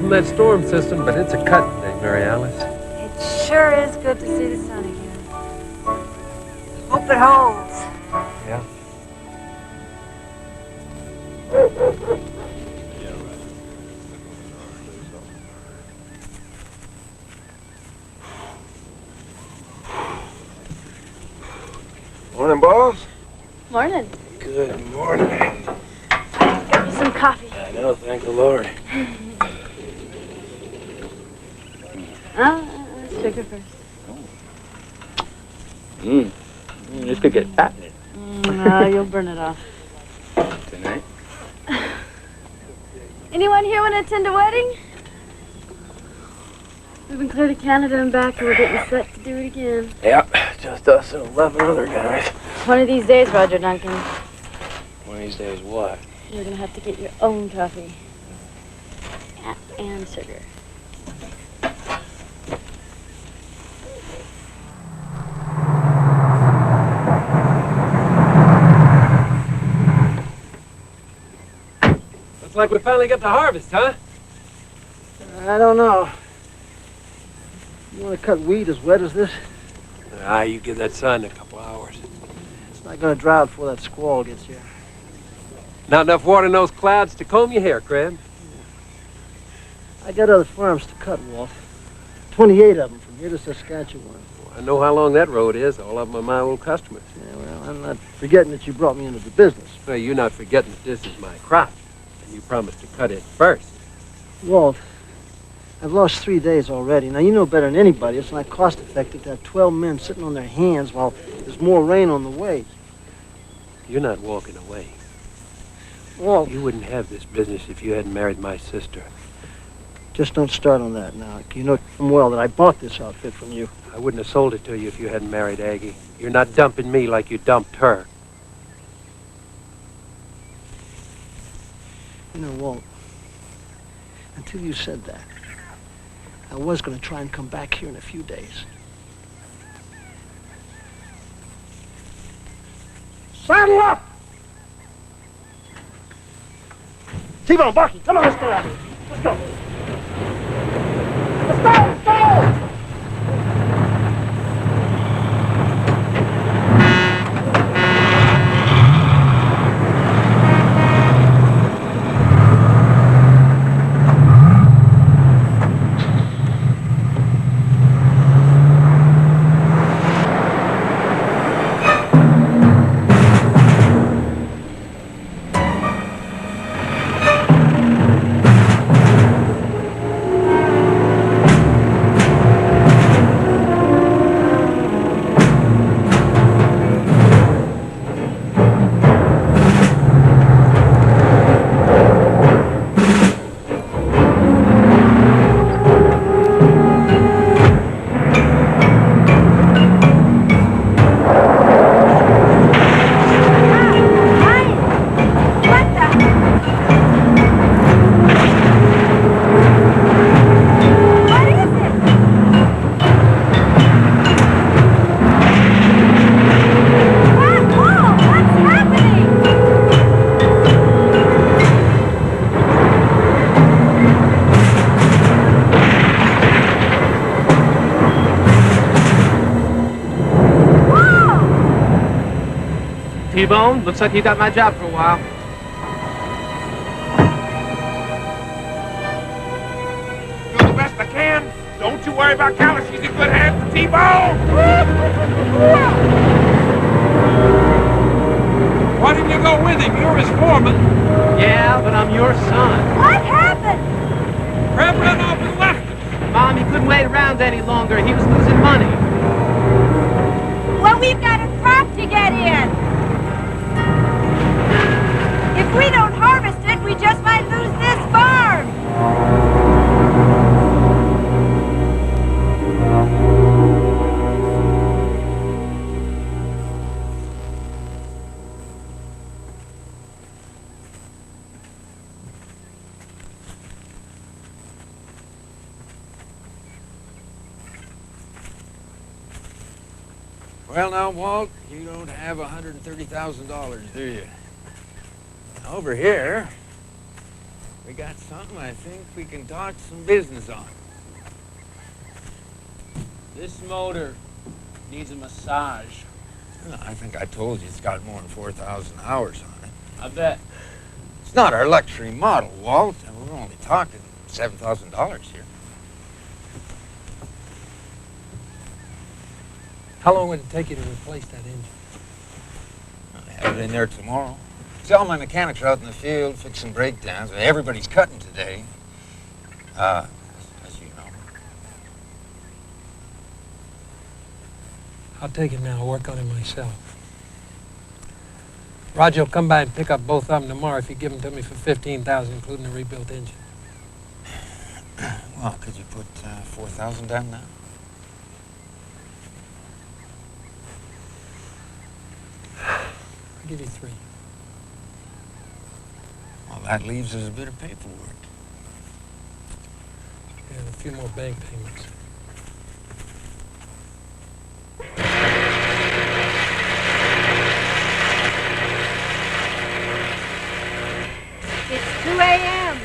from that storm system, but it's a cut today, Mary Alice. It sure is good to see the sun again. Hope it holds. Yeah. Morning, boss. Morning. Good morning. Got me some coffee. I know, thank the Lord. Sugar first. This could get fat in it. You'll burn it off. Tonight? Anyone here want to attend a wedding? We've been clear to Canada and back, and we're getting set to do it again. Yep, just us and 11 other guys. One of these days, Roger Duncan, One of these days, what? you're gonna have to get your own coffee. And sugar. Looks like we finally got to harvest, huh? I don't know. You want to cut weed as wet as this? You give that sun a couple hours. It's not going to dry out before that squall gets here. Not enough water in those clouds to comb your hair, Cran. I got other farms to cut, Walt. 28 of them from here to Saskatchewan. I know how long that road is. All of them are my old customers. Yeah, well, I'm not forgetting that you brought me into the business. Well, you're not forgetting that this is my crop, and you promised to cut it first. Walt, I've lost 3 days already. Now, you know better than anybody, it's not cost-effective to have 12 men sitting on their hands while there's more rain on the way. You're not walking away. Walt, You wouldn't have this business if you hadn't married my sister. just don't start on that now. You know well that I bought this outfit from you. I wouldn't have sold it to you if you hadn't married Aggie. You're not dumping me like you dumped her. You know, Walt, until you said that, I was going to try and come back here in a few days. Saddle up! T-Bone, Bucky, come on, let's go out here. Let's go. Let's go, let's go! T-Bone, looks like you got my job for a while. Do the best I can. Don't you worry about Callie. She's in good hands for T-Bone. Why didn't you go with him? You're his foreman. Yeah, but I'm your son. What happened? Crab ran off and left us. Mom, he couldn't wait around any longer. He was losing money. Well, we've got a crop to get in. If we don't harvest it, we just might lose this farm. Well, now, Walt, you don't have $130,000, do you? Over here, We got something I think we can talk some business on. This motor needs a massage. Well, I think I told you it's got more than 4,000 hours on it. I bet. It's not our luxury model, Walt, and we're only talking $7,000 here. How long would it take you to replace that engine? I have it in there tomorrow. See, all my mechanics are out in the field fixing breakdowns. Everybody's cutting today. As you know. I'll take it now. I'll work on it myself. Roger will come by and pick up both of them tomorrow if you give them to me for $15,000, including the rebuilt engine. Well, could you put 4,000 down now? I'll give you 3. Well, that leaves us a bit of paperwork. And a few more bank payments. It's 2 a.m.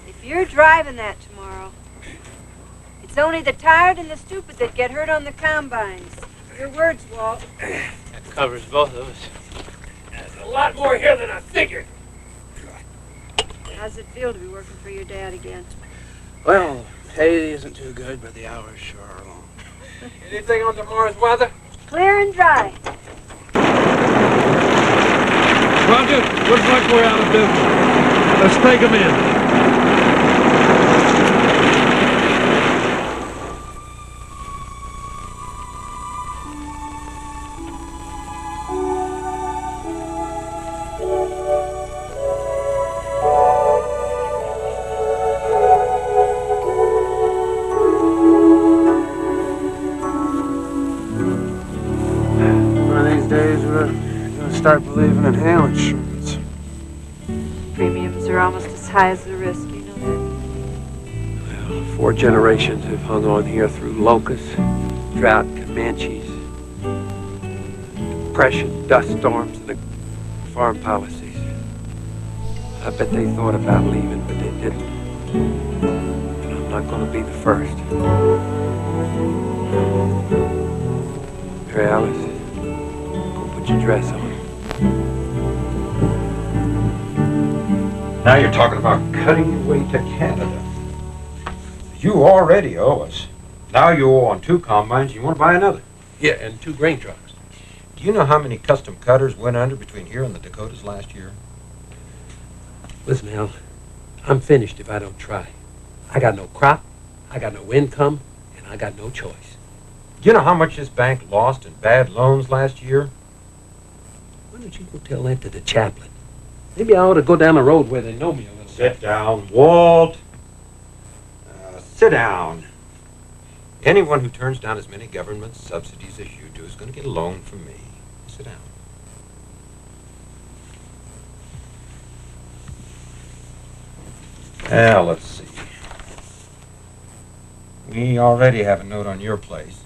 If you're driving that tomorrow, it's only the tired and the stupid that get hurt on the combines. Your words, Walt. That covers both of us. There's a lot more here than I figured. How's it feel to be working for your dad again? Well, pay isn't too good, but the hours sure are long. Anything on tomorrow's weather? Clear and dry. Roger, looks like we're out of business. Let's take them in. Start believing in hail insurance. Premiums are almost as high as the risk, you know that? Well, 4 generations have hung on here through locusts, drought, Comanches, depression, dust storms, and the farm policies. I bet they thought about leaving, but they didn't. And I'm not going to be the first. Here, Alice, go put your dress on. Now you're talking about cutting your way to Canada. You already owe us. Now you owe on 2 combines, you want to buy another. Yeah, and 2 grain trucks. Do you know how many custom cutters went under between here and the Dakotas last year? Listen, Al, I'm finished if I don't try. I got no crop, I got no income, and I got no choice. Do you know how much this bank lost in bad loans last year? Why don't you go tell that to the chaplain? Maybe I ought to go down the road where they know me a little. Sit down, Walt. Sit down. Anyone who turns down as many government subsidies as you do is going to get a loan from me. Sit down. Now, let's see. We already have a note on your place.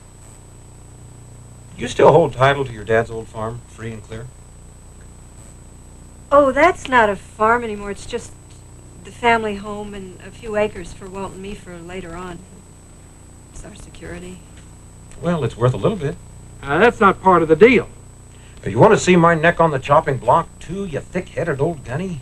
You still hold title to your dad's old farm, free and clear? Oh, that's not a farm anymore. It's just the family home and a few acres for Walt and me for later on. It's our security. Well, it's worth a little bit. That's not part of the deal. You want to see my neck on the chopping block, too, you thick-headed old gunny?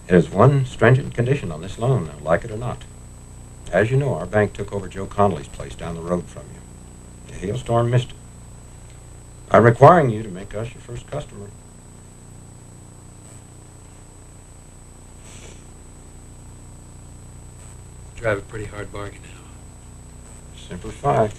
There's one stringent condition on this loan, now, like it or not. As you know, our bank took over Joe Connolly's place down the road from you. The hailstorm missed it. I'm requiring you to make us your first customer. Drive a pretty hard bargain now. Simplify.